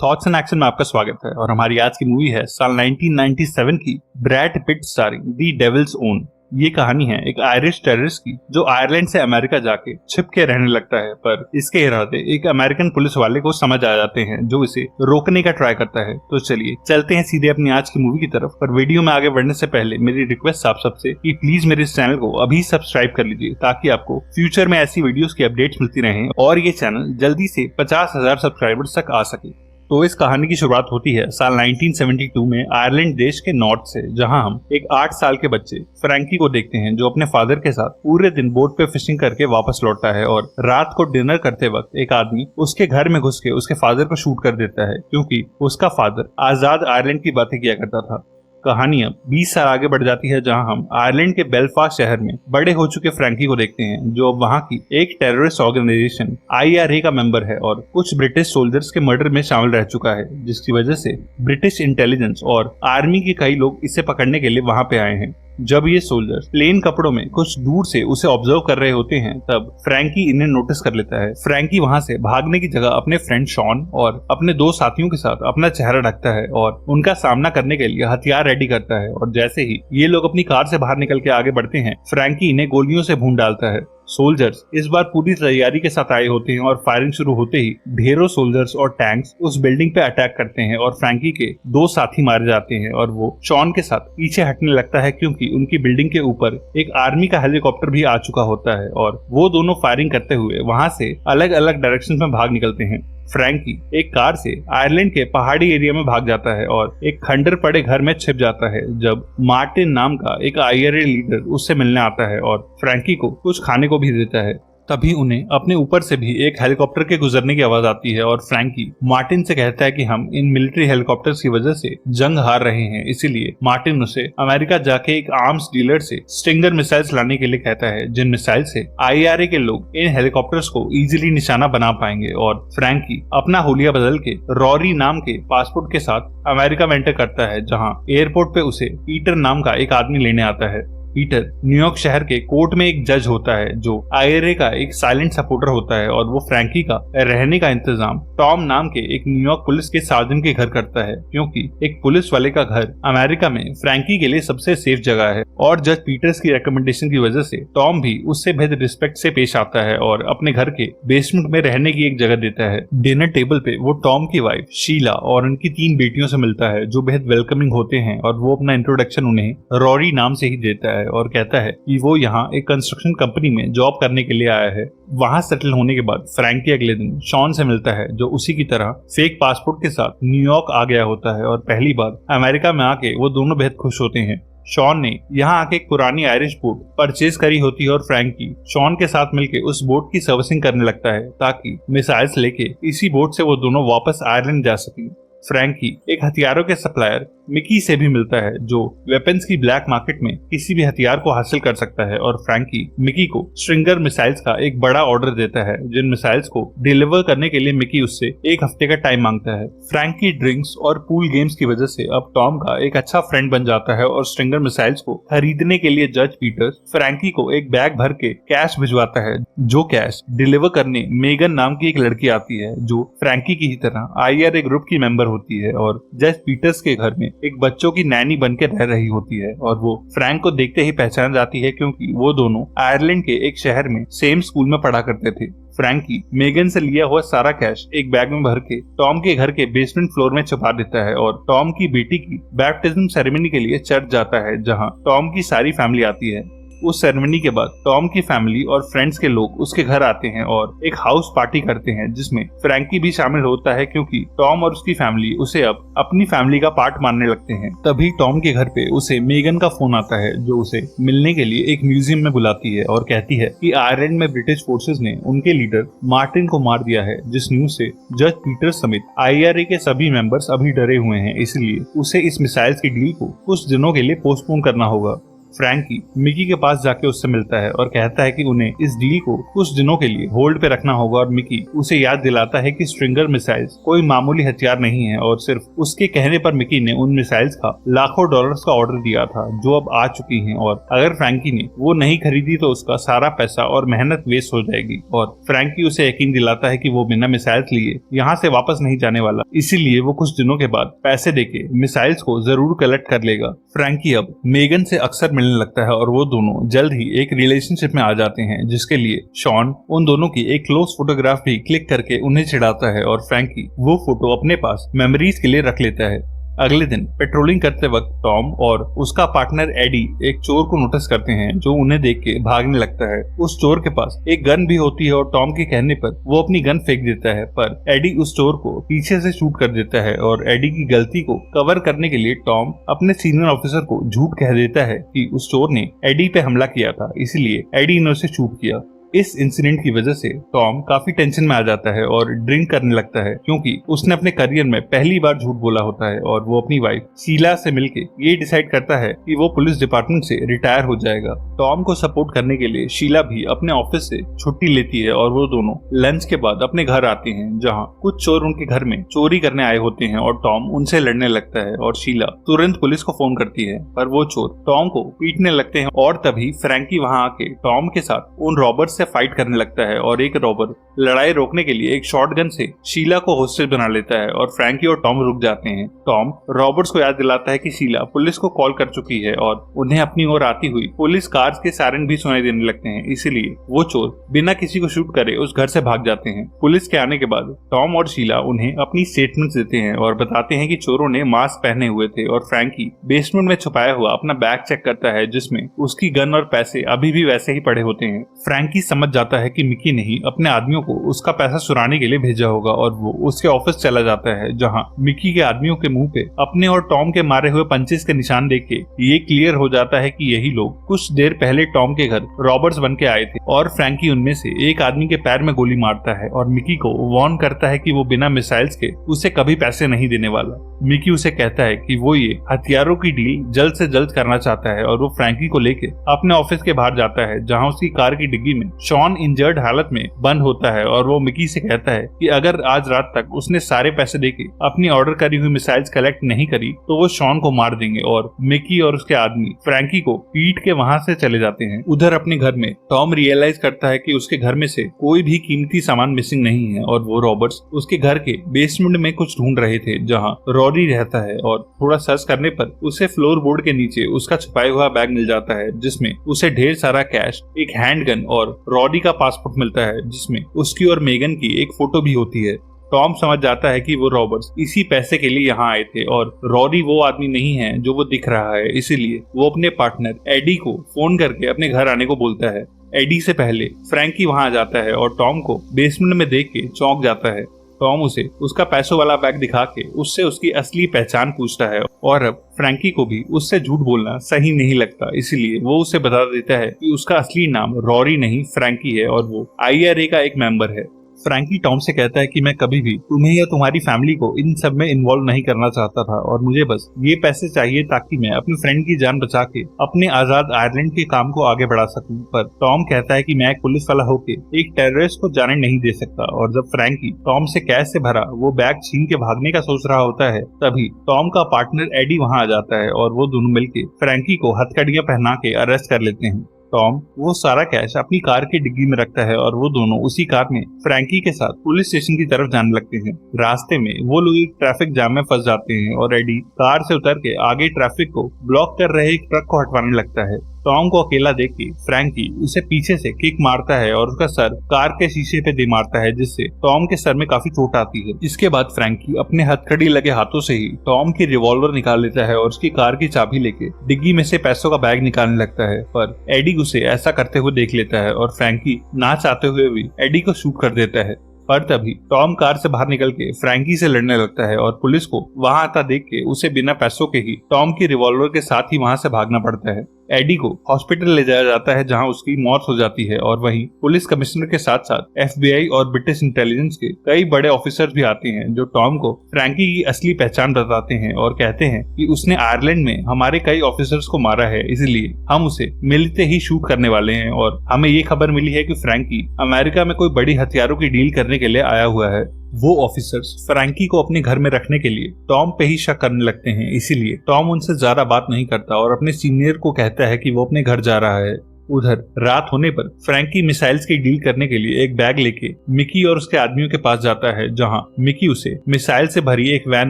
Thoughts and action में आपका स्वागत है और हमारी आज की मूवी है साल 1997 की Brad Pitt starring the devil's own. ये कहानी है एक आयरिश टेररिस्ट की जो आयरलैंड से अमेरिका जाके छिप के रहने लगता है, पर इसके इरादे एक अमेरिकन पुलिस वाले को समझ आ जाते हैं जो इसे रोकने का ट्राई करता है। तो चलिए चलते हैं सीधे अपनी आज की मूवी की तरफ। पर वीडियो में आगे बढ़ने से पहले मेरी रिक्वेस्ट आप सबसे कि प्लीज मेरे इस चैनल को अभी सब्सक्राइब कर लीजिए ताकि आपको फ्यूचर में ऐसी वीडियोस की अपडेट्स मिलती रहें और ये चैनल जल्दी से 50,000 सब्सक्राइबर्स तक आ सके। तो इस कहानी की शुरुआत होती है साल 1972 में आयरलैंड देश के नॉर्थ से, जहां हम एक 8 साल के बच्चे फ्रैंकी को देखते हैं जो अपने फादर के साथ पूरे दिन बोट पे फिशिंग करके वापस लौटता है और रात को डिनर करते वक्त एक आदमी उसके घर में घुस के उसके फादर को शूट कर देता है क्योंकि उसका फादर आजाद आयरलैंड की बातें किया करता था। कहानी अब 20 साल आगे बढ़ जाती है जहां हम आयरलैंड के बेलफास्ट शहर में बड़े हो चुके फ्रैंकी को देखते हैं जो अब वहां की एक टेररिस्ट ऑर्गेनाइजेशन IRA का मेंबर है और कुछ ब्रिटिश सोल्जर्स के मर्डर में शामिल रह चुका है, जिसकी वजह से ब्रिटिश इंटेलिजेंस और आर्मी के कई लोग इसे पकड़ने के लिए वहां पे आए हैं। जब ये सोल्जर्स प्लेन कपड़ों में कुछ दूर से उसे ऑब्जर्व कर रहे होते हैं तब फ्रैंकी इन्हें नोटिस कर लेता है। फ्रैंकी वहां से भागने की जगह अपने फ्रेंड शॉन और अपने 2 साथियों के साथ अपना चेहरा ढकता है और उनका सामना करने के लिए हथियार रेडी करता है और जैसे ही ये लोग अपनी कार से बाहर निकल के आगे बढ़ते हैं फ्रैंकी इन्हें गोलियों से भून डालता है। सोल्जर्स इस बार पूरी तैयारी के साथ आए होते हैं और फायरिंग शुरू होते ही ढेरों सोल्जर्स और टैंक्स उस बिल्डिंग पे अटैक करते हैं और फ्रैंकी के 2 साथी मारे जाते हैं और वो शॉन के साथ पीछे हटने लगता है क्योंकि उनकी बिल्डिंग के ऊपर एक आर्मी का हेलीकॉप्टर भी आ चुका होता है और वो दोनों फायरिंग करते हुए वहां से अलग अलग डायरेक्शन में भाग निकलते हैं। फ्रैंकी एक कार से आयरलैंड के पहाड़ी एरिया में भाग जाता है और एक खंडर पड़े घर में छिप जाता है जब मार्टिन नाम का एक IRA लीडर उससे मिलने आता है और फ्रैंकी को कुछ खाने को भी देता है। तभी उन्हें अपने ऊपर से भी एक हेलीकॉप्टर के गुजरने की आवाज आती है और फ्रैंकी मार्टिन से कहता है कि हम इन मिलिट्री हेलीकॉप्टर्स की वजह से जंग हार रहे हैं, इसीलिए मार्टिन उसे अमेरिका जाके एक आर्म्स डीलर से स्टिंगर मिसाइल्स लाने के लिए कहता है जिन मिसाइल से IRA के लोग इन हेलीकॉप्टर्स को इजीली निशाना बना पाएंगे। और फ्रैंकी अपना हुलिया बदल के रॉरी नाम के पासपोर्ट के साथ अमेरिका में एंटर करता है जहाँ एयरपोर्ट पे उसे पीटर नाम का एक आदमी लेने आता है। पीटर न्यूयॉर्क शहर के कोर्ट में एक जज होता है जो IRA का एक साइलेंट सपोर्टर होता है और वो फ्रैंकी का रहने का इंतजाम टॉम नाम के एक न्यूयॉर्क पुलिस के सार्जन के घर करता है क्योंकि एक पुलिस वाले का घर अमेरिका में फ्रैंकी के लिए सबसे सेफ जगह है और जज पीटर्स की रिकमेंडेशन की वजह से टॉम भी उससे बेहद रिस्पेक्ट से पेश आता है और अपने घर के बेसमेंट में रहने की एक जगह देता है। डिनर टेबल पे वो टॉम की वाइफ शीला और उनकी 3 बेटियों से मिलता है जो बेहद वेलकमिंग होते हैं और वो अपना इंट्रोडक्शन उन्हें रॉरी नाम से ही देता है और कहता है कि वो यहाँ एक कंस्ट्रक्शन कंपनी में जॉब करने के लिए आया है। वहां सेटल होने के बाद फ्रैंकी अगले दिन शॉन से मिलता है जो उसी की तरह फेक पासपोर्ट के साथ न्यूयॉर्क आ गया होता है और पहली बार अमेरिका में आके वो दोनों बेहद खुश होते हैं। शॉन ने यहाँ आके एक पुरानी आयरिश बोट परचेज करी होती है और फ्रैंकी शॉन के साथ मिलके उस बोट की सर्विसिंग करने लगता है ताकि मिसाइल्स लेके इसी बोट से वो दोनों वापस आयरलैंड जा सकें। फ्रैंकी एक हथियारों के सप्लायर मिकी से भी मिलता है जो वेपन्स की ब्लैक मार्केट में किसी भी हथियार को हासिल कर सकता है और फ्रैंकी मिकी को स्ट्रिंगर मिसाइल्स का एक बड़ा ऑर्डर देता है जिन मिसाइल्स को डिलीवर करने के लिए मिकी उससे 1 हफ्ते का टाइम मांगता है। फ्रैंकी ड्रिंक्स और पूल गेम्स की वजह से अब टॉम का एक अच्छा फ्रेंड बन जाता है और स्ट्रिंगर मिसाइल्स को खरीदने के लिए जज पीटर्स फ्रैंकी को एक बैग भर के कैश भिजवाता है जो कैश डिलीवर करने मेगन नाम की एक लड़की आती है जो फ्रैंकी की ही तरह IRA ग्रुप की मेंबर होती है और जज पीटर्स के घर में एक बच्चों की नैनी बनकर रह रही होती है और वो फ्रैंक को देखते ही पहचान जाती है क्योंकि वो दोनों आयरलैंड के एक शहर में सेम स्कूल में पढ़ा करते थे। फ्रैंकी मेगन से लिया हुआ सारा कैश एक बैग में भर के टॉम के घर के बेसमेंट फ्लोर में छुपा देता है और टॉम की बेटी की बैप्टिज्म सेरेमनी के लिए चर्च जाता है जहाँ टॉम की सारी फैमिली आती है। उस सेरेमनी के बाद टॉम की फैमिली और फ्रेंड्स के लोग उसके घर आते हैं और एक हाउस पार्टी करते हैं जिसमें फ्रैंकी भी शामिल होता है क्योंकि टॉम और उसकी फैमिली उसे अब अपनी फैमिली का पार्ट मानने लगते हैं। तभी टॉम के घर पे उसे मेगन का फोन आता है जो उसे मिलने के लिए एक म्यूजियम में बुलाती है और कहती है कि आयरलैंड में ब्रिटिश फोर्सेस ने उनके लीडर मार्टिन को मार दिया है, जिस न्यूज से जज पीटर समेत IRA के सभी मेंबर्स अभी डरे हुए हैं, इसलिए उसे इस मिसाइल्स की डील को कुछ दिनों के लिए पोस्टपोन करना होगा। फ्रैंकी मिकी के पास जाके उससे मिलता है और कहता है कि उन्हें इस डील को कुछ दिनों के लिए होल्ड पे रखना होगा और मिकी उसे याद दिलाता है कि स्ट्रिंगर मिसाइल्स कोई मामूली हथियार नहीं है और सिर्फ उसके कहने पर मिकी ने उन मिसाइल्स का लाखों डॉलर्स का ऑर्डर दिया था जो अब आ चुकी हैं और अगर फ्रैंकी ने वो नहीं खरीदी तो उसका सारा पैसा और मेहनत वेस्ट हो जाएगी। और फ्रैंकी उसे यकीन दिलाता है कि वो बिना मिसाइल्स लिए यहाँ से वापस नहीं जाने वाला, इसीलिए वो कुछ दिनों के बाद पैसे देके मिसाइल्स को जरूर कलेक्ट कर लेगा। फ्रैंकी अब मेगन से अक्सर मिलने लगता है और वो दोनों जल्द ही एक रिलेशनशिप में आ जाते हैं, जिसके लिए शॉन उन दोनों की एक क्लोज फोटोग्राफ भी क्लिक करके उन्हें चिढ़ाता है और फ्रैंकी वो फोटो अपने पास मेमोरीज के लिए रख लेता है। अगले दिन पेट्रोलिंग करते वक्त टॉम और उसका पार्टनर एडी एक चोर को नोटिस करते हैं जो उन्हें देख के भागने लगता है। उस चोर के पास एक गन भी होती है और टॉम के कहने पर वो अपनी गन फेंक देता है, पर एडी उस चोर को पीछे से शूट कर देता है और एडी की गलती को कवर करने के लिए टॉम अपने सीनियर ऑफिसर को झूठ कह देता है कि उस चोर ने एडी पे हमला किया था, इसलिए एडी ने उसे शूट किया। इस इंसिडेंट की वजह से टॉम काफी टेंशन में आ जाता है और ड्रिंक करने लगता है क्योंकि उसने अपने करियर में पहली बार झूठ बोला होता है और वो अपनी वाइफ शीला से मिलके ये डिसाइड करता है कि वो पुलिस डिपार्टमेंट से रिटायर हो जाएगा। टॉम को सपोर्ट करने के लिए शीला भी अपने ऑफिस से छुट्टी लेती है और वो दोनों लंच के बाद अपने घर आते हैं जहाँ कुछ चोर उनके घर में चोरी करने आए होते हैं और टॉम उनसे लड़ने लगता है और शीला तुरंत पुलिस को फोन करती है, पर वो चोर टॉम को पीटने लगते हैं और तभी फ्रैंकी वहाँ आके टॉम के साथ उन रॉबर्स से फाइट करने लगता है और एक रॉबर लड़ाई रोकने के लिए एक शॉटगन से शीला को होस्टेज बना लेता है और फ्रैंकी और टॉम रुक जाते हैं। टॉम रॉबर्ट्स को याद दिलाता है कि शीला पुलिस को कॉल कर चुकी है और उन्हें अपनी ओर आती हुई पुलिस कार्स के सायरन भी सुनाई देने लगते हैं, इसीलिए वो चोर बिना किसी को शूट करे उस घर से भाग जाते हैं। पुलिस के आने के बाद टॉम और शीला उन्हें अपनी स्टेटमेंट देते हैं और बताते हैं कि चोरों ने मास्क पहने हुए थे और फ्रैंकी बेसमेंट में छुपाया हुआ अपना बैग चेक करता है जिसमें उसकी गन और पैसे अभी भी वैसे ही पड़े होते हैं। फ्रैंकी समझ जाता है कि मिकी ने ही अपने आदमियों को उसका पैसा चुराने के लिए भेजा होगा और वो उसके ऑफिस चला जाता है जहां मिकी के आदमियों के मुंह पे अपने और टॉम के मारे हुए पंचेस के निशान देख के ये क्लियर हो जाता है कि यही लोग कुछ देर पहले टॉम के घर रॉबर्ट्स बन के आए थे और फ्रैंकी उनमें से एक आदमी के पैर में गोली मारता है और मिकी को वार्न करता है कि वो बिना मिसाइल्स के उसे कभी पैसे नहीं देने वाला। मिकी उसे कहता है कि वो ये हथियारों की डील जल्द से जल्द करना चाहता है और वो फ्रैंकी को लेके अपने ऑफिस के बाहर जाता है जहां उसकी कार की डिग्गी में शॉन इंजर्ड हालत में बंद होता है और वो मिकी से कहता है कि अगर आज रात तक उसने सारे पैसे देके अपनी ऑर्डर करी हुई मिसाइल्स कलेक्ट नहीं करी तो वो शॉन को मार देंगे और मिकी और उसके आदमी फ्रैंकी को पीट के वहां से चले जाते हैं। उधर अपने घर में टॉम रियलाइज करता है कि उसके घर में से कोई भी कीमती सामान मिसिंग नहीं है और वो रॉबर्ट्स उसके घर के बेसमेंट में कुछ ढूंढ रहे थे जहाँ रॉरी रहता है और थोड़ा सर्च करने पर उसे फ्लोर बोर्ड के नीचे उसका छुपाया हुआ बैग मिल जाता है जिसमें उसे ढेर सारा कैश, एक हैंडगन और रॉरी का पासपोर्ट मिलता है जिसमें उसकी और मेगन की एक फोटो भी होती है। टॉम समझ जाता है कि वो रॉबर्ट्स इसी पैसे के लिए यहाँ आए थे और रॉरी वो आदमी नहीं है जो वो दिख रहा है, इसीलिए वो अपने पार्टनर एडी को फोन करके अपने घर आने को बोलता है। एडी से पहले फ्रैंकी वहाँ आ जाता है और टॉम को बेसमेंट में देख के चौंक जाता है। टॉम उसे उसका पैसों वाला बैग दिखा के उससे उसकी असली पहचान पूछता है और अब फ्रैंकी को भी उससे झूठ बोलना सही नहीं लगता, इसीलिए वो उसे बता देता है कि उसका असली नाम रॉरी नहीं फ्रैंकी है और वो IRA का एक मेंबर है। फ्रैंकी टॉम से कहता है कि मैं कभी भी तुम्हें या तुम्हारी फैमिली को इन सब में इन्वॉल्व नहीं करना चाहता था और मुझे बस ये पैसे चाहिए ताकि मैं अपनी फ्रेंड की जान बचा के अपने आजाद आयरलैंड के काम को आगे बढ़ा सकूं। पर टॉम कहता है कि मैं एक पुलिस वाला होके एक टेररिस्ट को जाने नहीं दे सकता और जब फ्रैंकी टॉम से कैश से भरा वो बैग छीन के भागने का सोच रहा होता है तभी टॉम का पार्टनर एडी वहाँ आ जाता है और वो दोनों मिलके फ्रैंकी को हथकड़ियां पहना के अरेस्ट कर लेते हैं। टॉम वो सारा कैश अपनी कार की डिग्गी में रखता है और वो दोनों उसी कार में फ्रैंकी के साथ पुलिस स्टेशन की तरफ जाने लगते हैं। रास्ते में वो लोग एक ट्रैफिक जाम में फंस जाते हैं और एडी कार से उतर के आगे ट्रैफिक को ब्लॉक कर रहे एक ट्रक को हटवाने लगता है। टॉम को अकेला देख के फ्रैंकी उसे पीछे से किक मारता है और उसका सर कार के शीशे पे दे मारता है जिससे टॉम के सर में काफी चोट आती है। इसके बाद फ्रैंकी अपने हथकड़ी लगे हाथों से ही टॉम की रिवॉल्वर निकाल लेता है और उसकी कार की चाबी लेके डिग्गी में से पैसों का बैग निकालने लगता है, पर एडी उसे ऐसा करते हुए देख लेता है और फ्रैंकी ना चाहते हुए भी एडी को शूट कर देता है। पर तभी टॉम कार से बाहर निकल के फ्रैंकी से लड़ने लगता है और पुलिस को वहां आता देख के उसे बिना पैसों के ही टॉम की रिवॉल्वर के साथ ही वहां से भागना पड़ता है। एडी को हॉस्पिटल ले जाया जाता है जहां उसकी मौत हो जाती है और वहीं पुलिस कमिश्नर के साथ साथ FBI और ब्रिटिश इंटेलिजेंस के कई बड़े ऑफिसर भी आते हैं जो टॉम को फ्रैंकी की असली पहचान बताते हैं और कहते हैं कि उसने आयरलैंड में हमारे कई ऑफिसर्स को मारा है, इसलिए हम उसे मिलते ही शूट करने वाले हैं। और हमें ये खबर मिली है कि फ्रैंकी अमेरिका में कोई बड़ी हथियारों की डील करने के लिए आया हुआ है। वो ऑफिसर्स फ्रैंकी को अपने घर में रखने के लिए टॉम पे ही शक करने लगते हैं, इसीलिए टॉम उनसे ज्यादा बात नहीं करता और अपने सीनियर को कहता है कि वो अपने घर जा रहा है। उधर रात होने पर फ्रैंकी मिसाइल्स की डील करने के लिए एक बैग लेके मिकी और उसके आदमियों के पास जाता है, जहां मिकी उसे मिसाइल से भरी एक वैन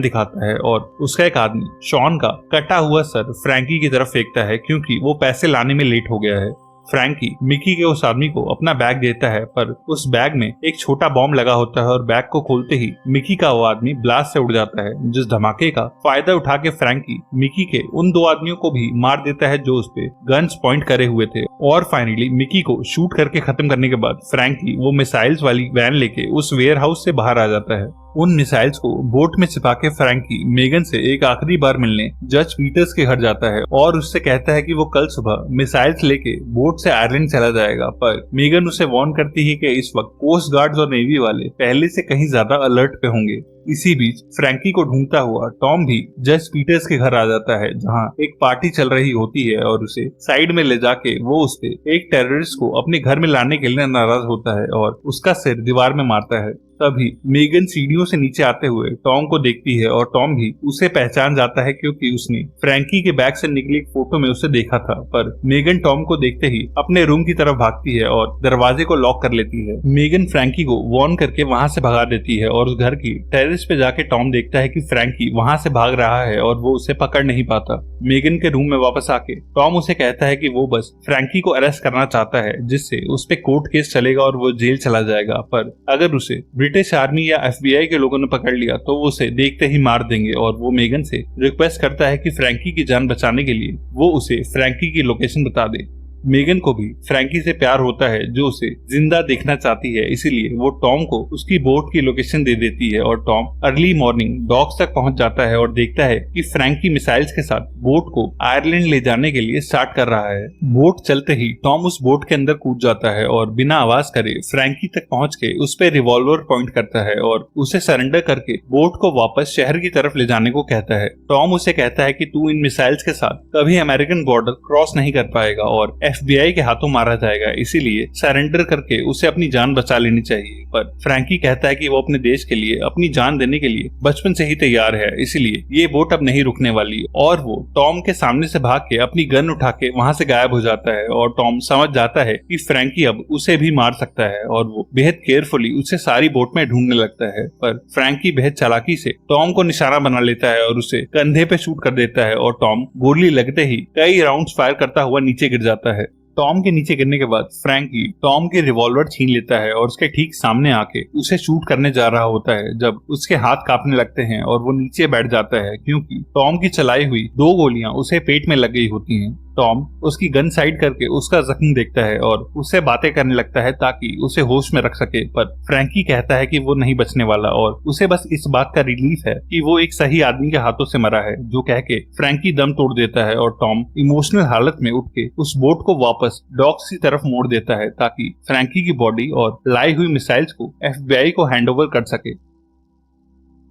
दिखाता है और उसका एक आदमी शॉन का कटा हुआ सर फ्रैंकी की तरफ फेंकता है क्योंकि वो पैसे लाने में लेट हो गया है। फ्रैंकी मिकी के उस आदमी को अपना बैग देता है, पर उस बैग में एक छोटा बॉम्ब लगा होता है और बैग को खोलते ही मिकी का वो आदमी ब्लास्ट से उड़ जाता है, जिस धमाके का फायदा उठा के फ्रैंकी मिकी के उन दो आदमियों को भी मार देता है जो उस पे गन्स पॉइंट करे हुए थे। और फाइनली मिकी को शूट करके खत्म करने के बाद फ्रैंकी वो मिसाइल्स वाली वैन लेके उस वेयर हाउस से बाहर आ जाता है। उन मिसाइल्स को बोट में छिपा के फ्रैंकी मेगन से एक आखिरी बार मिलने जज पीटर्स के घर जाता है और उससे कहता है कि वो कल सुबह मिसाइल्स लेके बोट से आयरलैंड चला जाएगा, पर मेगन उसे वार्न करती है कि इस वक्त कोस्ट गार्ड्स और नेवी वाले पहले से कहीं ज्यादा अलर्ट पे होंगे। इसी बीच फ्रैंकी को ढूंढता हुआ टॉम भी जज पीटर्स के घर आ जाता है, जहां एक पार्टी चल रही होती है और उसे साइड में ले जाके वो उसपे एक टेररिस्ट को अपने घर में लाने के लिए नाराज होता है और उसका सिर दीवार में मारता है। तभी मेगन सीढ़ियों से नीचे आते हुए टॉम को देखती है और टॉम भी उसे पहचान जाता है क्योंकि उसने फ्रैंकी के बैग से निकली एक फोटो में उसे देखा था। पर मेगन टॉम को देखते ही अपने रूम की तरफ भागती है और दरवाजे को लॉक कर लेती है। मेगन फ्रैंकी को वार्न करके वहां से भगा देती है और उस घर की टेरेस पे जाके टॉम देखता है कि फ्रैंकी वहां से भाग रहा है और वो उसे पकड़ नहीं पाता। मेगन के रूम में वापस आके टॉम उसे कहता है कि वो बस फ्रैंकी को अरेस्ट करना चाहता है, जिससे उस पे कोर्ट केस चलेगा और वो जेल चला जाएगा, पर अगर उसे ब्रिटिश आर्मी या FBI के लोगों ने पकड़ लिया तो वो उसे देखते ही मार देंगे। और वो मेगन से रिक्वेस्ट करता है कि फ्रैंकी की जान बचाने के लिए वो उसे फ्रैंकी की लोकेशन बता दे। मेगन को भी फ्रैंकी से प्यार होता है जो उसे जिंदा देखना चाहती है, इसीलिए वो टॉम को उसकी बोट की लोकेशन दे देती है और टॉम अर्ली मॉर्निंग डॉक्स तक पहुंच जाता है और देखता है कि फ्रैंकी मिसाइल्स के साथ बोट को आयरलैंड ले जाने के लिए स्टार्ट कर रहा है। बोट चलते ही टॉम उस बोट के अंदर कूद जाता है और बिना आवाज करे फ्रैंकी तक पहुंच के उस पर रिवॉल्वर पॉइंट करता है और उसे सरेंडर करके बोट को वापस शहर की तरफ ले जाने को कहता है। टॉम उसे कहता है कि तू इन मिसाइल्स के साथ कभी अमेरिकन बॉर्डर क्रॉस नहीं कर पाएगा और FBI के हाथों मारा जाएगा, इसीलिए सरेंडर करके उसे अपनी जान बचा लेनी चाहिए। पर फ्रैंकी कहता है कि वो अपने देश के लिए अपनी जान देने के लिए बचपन से ही तैयार है, इसीलिए ये बोट अब नहीं रुकने वाली। और वो टॉम के सामने से भाग के अपनी गन उठा के वहां से गायब हो जाता है और टॉम समझ जाता है कि फ्रैंकी अब उसे भी मार सकता है और वो बेहद केयरफुली उसे सारी बोट में ढूंढने लगता है। पर फ्रैंकी बेहद चालाकी से टॉम को निशाना बना लेता है और उसे कंधे पे शूट कर देता है और टॉम गोली लगते ही कई राउंड्स फायर करता हुआ नीचे गिर जाता है। टॉम के नीचे गिरने के बाद फ्रैंकी टॉम के रिवॉल्वर छीन लेता है और उसके ठीक सामने आके उसे शूट करने जा रहा होता है जब उसके हाथ कांपने लगते हैं और वो नीचे बैठ जाता है क्योंकि टॉम की चलाई हुई 2 गोलियां उसे पेट में लग गई होती हैं। टॉम उसकी गन साइड करके उसका जख्म देखता है और उससे बातें करने लगता है ताकि उसे होश में रख सके, पर फ्रैंकी कहता है कि वो नहीं बचने वाला और उसे बस इस बात का रिलीफ है कि वो एक सही आदमी के हाथों से मरा है, जो कह के फ्रैंकी दम तोड़ देता है और टॉम इमोशनल हालत में उठ के उस बोट को वापस डॉक्स की तरफ मोड़ देता है ताकि फ्रैंकी की बॉडी और लाई हुई मिसाइल्स को FBI को हैंडओवर कर सके।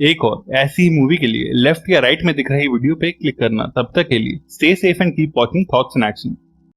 एक और ऐसी ही मूवी के लिए लेफ्ट या राइट में दिख रही वीडियो पे क्लिक करना। तब तक के लिए stay safe and keep watching thoughts in action.